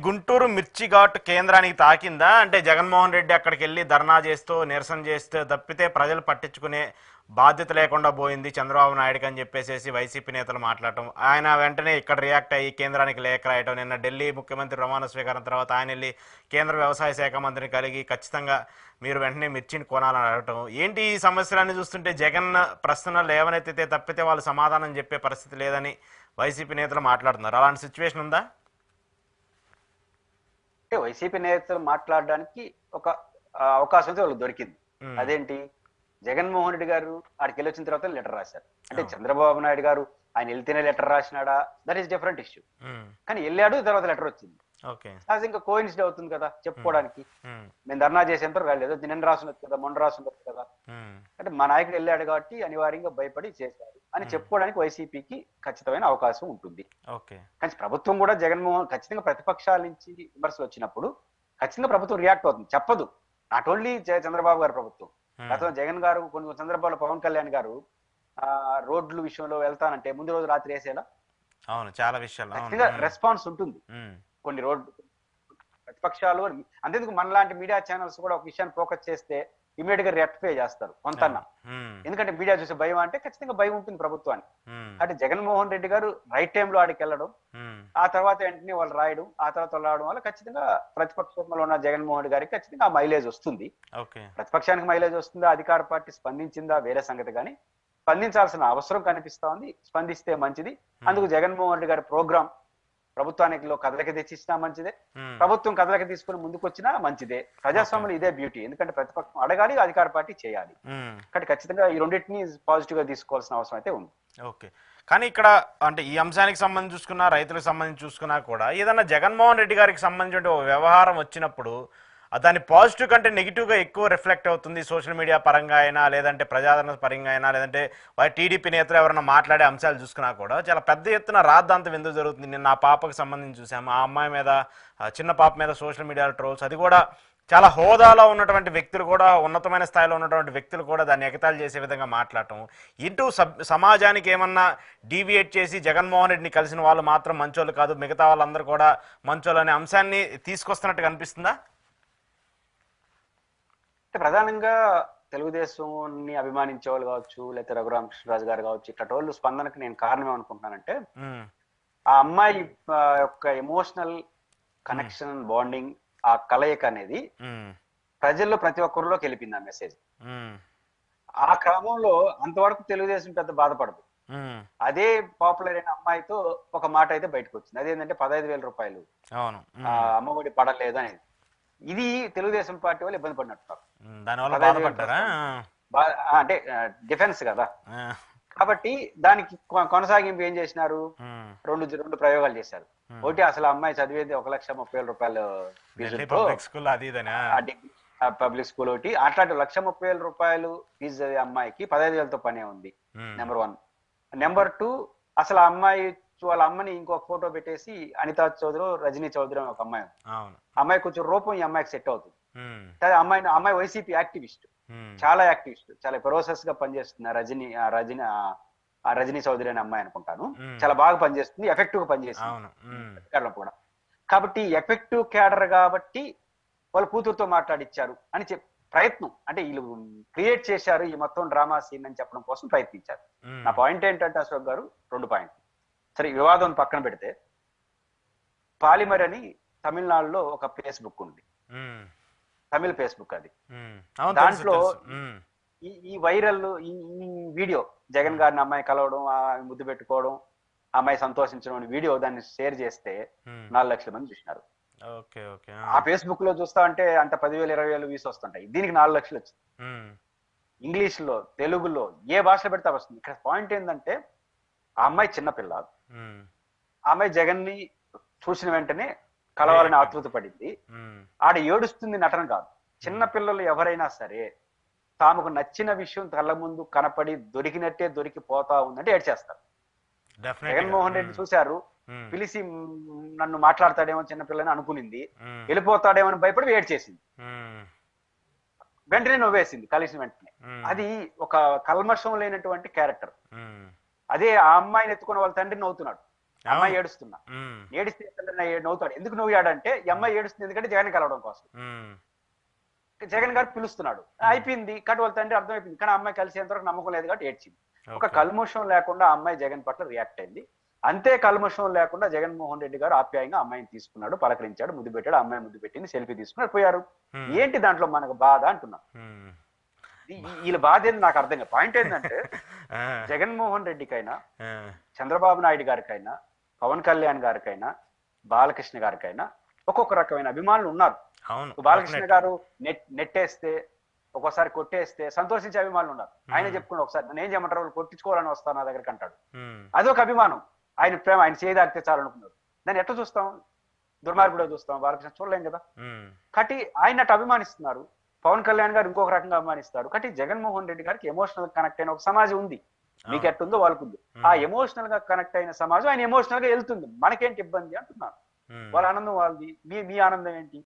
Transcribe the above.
గుంటూరు మిర్చి ఘాట్ కేంద్రానికి తాకిందా? అంటే జగన్మోహన్ రెడ్డి అక్కడికి వెళ్ళి ధర్నా చేస్తూ నిరసన చేస్తే తప్పితే ప్రజలు పట్టించుకునే బాధ్యత లేకుండా పోయింది చంద్రబాబు నాయుడుకి అని చెప్పేసి వైసీపీ నేతలు మాట్లాడటం, ఆయన వెంటనే ఇక్కడ రియాక్ట్ అయ్యి కేంద్రానికి లేఖ రాయటం, నిన్న ఢిల్లీ ముఖ్యమంత్రి ప్రమాణ స్వీకారం తర్వాత ఆయన వెళ్ళి కేంద్ర వ్యవసాయ శాఖ మంత్రిని కలిగి ఖచ్చితంగా మీరు వెంటనే మిర్చిని కొనాలని అడగటం ఏంటి? ఈ సమస్యలన్నీ చూస్తుంటే జగన్ ప్రశ్నలు లేవనెత్తితే తప్పితే వాళ్ళు సమాధానం చెప్పే పరిస్థితి లేదని వైసీపీ నేతలు మాట్లాడుతున్నారు. అలాంటి సిచ్యువేషన్ ఉందా? వైసీపీ నేతలు మాట్లాడడానికి ఒక అవకాశం అయితే వాళ్ళకి దొరికింది. అదేంటి, జగన్మోహన్ రెడ్డి గారు ఆడికి వెళ్ళి వచ్చిన తర్వాత లెటర్ రాశారు. అంటే చంద్రబాబు నాయుడు గారు ఆయన వెళ్తేనే లెటర్ రాసినాడా, దట్ ఈస్ డిఫరెంట్ ఇష్యూ. కానీ వెళ్ళాడు, తర్వాత లెటర్ వచ్చింది. అది ఇంకా కోయిన్సిడ్ అవుతుంది కదా చెప్పుకోవడానికి. మేము ధర్నా చేసేంత రాలేదు, నిన్న రాసుండదు కదా, మొన్న రాసుండదు కదా. అంటే మా నాయకుడు వెళ్ళాడు కాబట్టి అనివార్యంగా భయపడి చేశారు అని చెప్పుకోవడానికి వైసీపీకి ఖచ్చితమైన అవకాశం ఉంటుంది. కానీ ప్రభుత్వం కూడా జగన్మోహన్ ఖచ్చితంగా ప్రతిపక్షాల నుంచి విమర్శలు వచ్చినప్పుడు ఖచ్చితంగా ప్రభుత్వం రియాక్ట్ అవుతుంది. చెప్పదు, నాట్ ఓన్లీ చంద్రబాబు గారు ప్రభుత్వం, గతంలో జగన్ గారు కొన్ని సందర్భాల్లో పవన్ కళ్యాణ్ గారు రోడ్లు విషయంలో వెళ్తానంటే ముందు రోజు రాత్రి వేసేలా చాలా విషయాలు ఖచ్చితంగా రెస్పాన్స్ ఉంటుంది. కొన్ని రోడ్లు ప్రతిపక్షాలు అంతేందుకు మనలాంటి మీడియా ఛానల్స్ కూడా ఒక విషయాన్ని ఫోకస్ చేస్తే ఇమీడియట్ గా రెక్టిఫై చేస్తారు కొంతన్నా. ఎందుకంటే మీడియా చూసే భయం అంటే ఖచ్చితంగా భయం ఉంటుంది ప్రభుత్వానికి. అంటే జగన్మోహన్ రెడ్డి గారు రైట్ టైంలో ఆడికి వెళ్ళడం, ఆ తర్వాత వెంటనే వాళ్ళు రాయడం, ఆ తర్వాత రావడం వల్ల ఖచ్చితంగా ప్రతిపక్షంలో ఉన్న జగన్మోహన్ రెడ్డి గారికి ఖచ్చితంగా ఆ మైలేజ్ వస్తుంది. ప్రతిపక్షానికి మైలేజ్ వస్తుందా, అధికార పార్టీ స్పందించిందా వేరే సంగతి, కానీ స్పందించాల్సిన అవసరం కనిపిస్తా ఉంది. స్పందిస్తే మంచిది. అందుకు జగన్మోహన్ రెడ్డి గారి ప్రోగ్రామ్ ప్రభుత్వానికి కదలకి తెచ్చిచ్చినా మంచిదే, ప్రభుత్వం కదలకి తీసుకుని ముందుకు వచ్చినా మంచిదే. ప్రజాస్వామ్యంలో ఇదే బ్యూటీ. ఎందుకంటే ప్రతిపక్షం అడగాలి, అధికార పార్టీ చేయాలి. కాబట్టి ఖచ్చితంగా ఈ రెండింటిని పాజిటివ్ గా తీసుకోవాల్సిన అవసరం అయితే ఉంది. ఓకే, కానీ ఇక్కడ అంటే ఈ అంశానికి సంబంధించి చూసుకున్నా, రైతులకు సంబంధించి చూసుకున్నా కూడా ఏదన్నా జగన్మోహన్ రెడ్డి గారికి సంబంధించిన వ్యవహారం వచ్చినప్పుడు దాని పాజిటివ్ కంటే నెగిటివ్గా ఎక్కువ రిఫ్లెక్ట్ అవుతుంది. సోషల్ మీడియా పరంగా అయినా, లేదంటే ప్రజాదరణ పరంగా అయినా, లేదంటే టీడీపీ నేతలు ఎవరైనా మాట్లాడే అంశాలు చూసుకున్నా కూడా చాలా పెద్ద ఎత్తున రాద్ధాంతం ఎందుకు జరుగుతుంది. నిన్న ఆ పాపకు సంబంధించి చూసాము, ఆ అమ్మాయి మీద, చిన్న పాప మీద సోషల్ మీడియాలో ట్రోల్స్, అది కూడా చాలా హోదాలో ఉన్నటువంటి వ్యక్తులు కూడా, ఉన్నతమైన స్థాయిలో ఉన్నటువంటి వ్యక్తులు కూడా దాన్ని ఎగతాళి చేసే విధంగా మాట్లాడటం, ఇటు సమాజానికి ఏమన్నా డీవియేట్ చేసి జగన్మోహన్ రెడ్డిని కలిసిన వాళ్ళు మాత్రం మంచోళ్ళు కాదు, మిగతా వాళ్ళందరూ కూడా మంచోళ్ళు అనే అంశాన్ని తీసుకొస్తున్నట్టు కనిపిస్తుందా? ప్రధానంగా తెలుగుదేశాన్ని అభిమానించే వాళ్ళు కావచ్చు, లేకపోతే రఘురామకృష్ణరాజు గారు కావచ్చు, ఇట్లా స్పందనకు నేను కారణం ఏమనుకుంటున్నానంటే, ఆ అమ్మాయి యొక్క ఎమోషనల్ కనెక్షన్, బాండింగ్, ఆ కలయిక అనేది ప్రజల్లో ప్రతి ఒక్కరిలోకి వెళ్ళిపోయింది ఆ మెసేజ్. ఆ క్రమంలో అంతవరకు తెలుగుదేశం పెద్ద బాధపడదు. అదే పాపులర్ అయిన అమ్మాయితో ఒక మాట అయితే బయటకు వచ్చింది. అదేంటంటే 15,000 రూపాయలు అమ్మఒడి పడలేదు అనేది. ఇది తెలుగుదేశం పార్టీ వాళ్ళు ఇబ్బంది పడినట్టున్నారు. అంటే డిఫెన్స్ కదా, కాబట్టి దానికి కొనసాగింపు ఏం చేసినారు, రెండు ప్రయోగాలు చేశారు. ఒకటి, అసలు అమ్మాయి చదివేది 1,30,000 రూపాయలు పబ్లిక్ స్కూల్, ఒకటి అట్లాంటి 1,30,000 రూపాయలు ఫీజు చదివే అమ్మాయికి 15,000తో పనే ఉంది. నెంబర్ 1. నెంబర్ 2, అసలు అమ్మాయి వాళ్ళ అమ్మని ఇంకొక ఫోటో పెట్టేసి అనితా చౌదరి, రజనీ చౌదరి ఒక అమ్మాయి, అమ్మాయి కొంచెం రూపం ఈ అమ్మాయికి సెట్ అవుతుంది. అమ్మాయి వైసీపీ యాక్టివిస్ట్, చాలా యాక్టివిస్ట్, చాలా ఫెరోసస్ గా పనిచేస్తుంది. రజనీ చౌదరి అనే అమ్మాయి అనుకుంటాను, చాలా బాగా పనిచేస్తుంది, ఎఫెక్టివ్ గా పనిచేస్తుంది కూడా. కాబట్టి ఎఫెక్టివ్ క్యాడర్ కాబట్టి వాళ్ళ కూతురుతో మాట్లాడిచ్చారు అని ప్రయత్నం, అంటే వీళ్ళు క్రియేట్ చేశారు ఈ మొత్తం డ్రామా సీన్ అని చెప్పడం కోసం ప్రయత్నించారు. నా పాయింట్ ఏంటంటే అశోక్ గారు, 2 పాయింట్లు. సరే, వివాదం పక్కన పెడితే, పాలిమర్ అని తమిళనాడులో ఒక ఫేస్బుక్ ఉంది, తమిళ ఫేస్బుక్. అది దాంట్లో ఈ వైరల్ ఈ వీడియో, జగన్ గారిని అమ్మాయి కలవడం, ముద్దు పెట్టుకోవడం, అమ్మాయి సంతోషించడం వీడియో, దాన్ని షేర్ చేస్తే 4 లక్షల మంది చూసినారు. ఆ ఫేస్బుక్ లో చూస్తా అంటే అంత 10,000 20,000 వ్యూస్ వస్తుంటాయి. దీనికి 4 లక్షలు వచ్చింది. ఇంగ్లీష్ లో, తెలుగులో, ఏ భాషలో పెడితే వస్తుంది. ఇక్కడ పాయింట్ ఏంటంటే, ఆ అమ్మాయి చిన్నపిల్ల, ఆ అమ్మాయి జగన్ ని చూసిన వెంటనే కలవాలని ఆతృత పడింది. ఆడ ఏడుస్తుంది నటన కాదు. చిన్న పిల్లలు ఎవరైనా సరే తాముకు నచ్చిన విషయం కళ్ళ ముందు కనపడి దొరికినట్టే దొరికిపోతా ఉందంటే ఏడ్చేస్తారు. జగన్మోహన్ రెడ్డి చూశారు, పిలిచి నన్ను మాట్లాడతాడేమో చిన్నపిల్లని అనుకునింది, వెళ్ళిపోతాడేమో అని భయపడి ఏడ్చేసింది. వెంటనే నవ్వేసింది కలిసిన వెంటనే. అది ఒక కల్మషం లేనటువంటి క్యారెక్టర్. అదే ఆ అమ్మాయిని ఎత్తుకున్న వాళ్ళ తండ్రి నవ్వుతున్నాడు. అమ్మాయి ఏడుస్తున్నా ఉమ్, ఏడిస్తే నవ్వుతాడు. ఎందుకు నవ్వాడంటే ఈ అమ్మాయి ఏడుస్తుంది ఎందుకంటే జగన్ కలవడం కోసం. ఉమ్, జగన్ గారు పిలుస్తున్నాడు, అయిపోయింది కట్ వాళ్ళ తండ్రి అర్థమైపోయింది. కానీ ఆ అమ్మాయి కలిసేంతవరకు నమ్మకం లేదు కాబట్టి ఏడ్చింది. ఒక ఓకే. కల్మషం లేకుండా ఆ అమ్మాయి జగన్ పట్ల రియాక్ట్ అయింది. అంతే కల్మషం లేకుండా జగన్మోహన్ రెడ్డి గారు ఆప్యాయంగా అమ్మాయిని తీసుకున్నాడు, పలకరించాడు, ముద్దు పెట్టాడు. అమ్మాయి ముద్దు పెట్టింది, సెల్ఫీ తీసుకున్నాడు, పోయారు. ఉమ్, ఏంటి దాంట్లో మనకు బాధ అంటున్నా. ఉమ్, వీళ్ళ బాధ ఏంది నాకు అర్థం కాదు. పాయింట్ ఏంటంటే ఆ, జగన్మోహన్ రెడ్డికైనా, ఆ, చంద్రబాబు నాయుడు గారికైనా, పవన్ కళ్యాణ్ గారికైనా, బాలకృష్ణ గారికైనా ఒక్కొక్క రకమైన అభిమానులు ఉన్నారు. అవును. బాలకృష్ణ గారు నెట్టేస్తే, ఒక్కోసారి కొట్టేస్తే సంతోషించే అభిమానులు ఉన్నారు. ఆయన చెప్పుకుని ఒకసారి నన్ను ఏం చేయమంటారు, వాళ్ళు కొట్టించుకోవాలని వస్తాను నా దగ్గరికి అంటాడు. ఉమ్, అదొక అభిమానం. ఆయన ప్రేమ, ఆయన చేయదాగితే చాలనుకున్నారు. దాన్ని ఎట్లా చూస్తాం? దుర్మార్గుడే చూస్తాం, బాలకృష్ణ చూడలేం కదా. ఉమ్, కాబట్టి ఆయన అటు అభిమానిస్తున్నారు. పవన్ కళ్యాణ్ గారు ఇంకొక రకంగా అభిమానిస్తారు. కాబట్టి జగన్మోహన్ రెడ్డి గారికి ఎమోషనల్ కనెక్ట్ అయిన ఒక సమాజం ఉంది. మీకు ఎట్టుందో వాళ్ళకు ఉంది. ఆ ఎమోషనల్ గా కనెక్ట్ అయిన సమాజం ఆయన ఎమోషనల్ గా వెళ్తుంది. మనకేంటి ఇబ్బంది అంటున్నాను. ఉమ్. వాళ్ళ ఆనందం వాళ్ళది, మీ ఆనందం ఏంటి?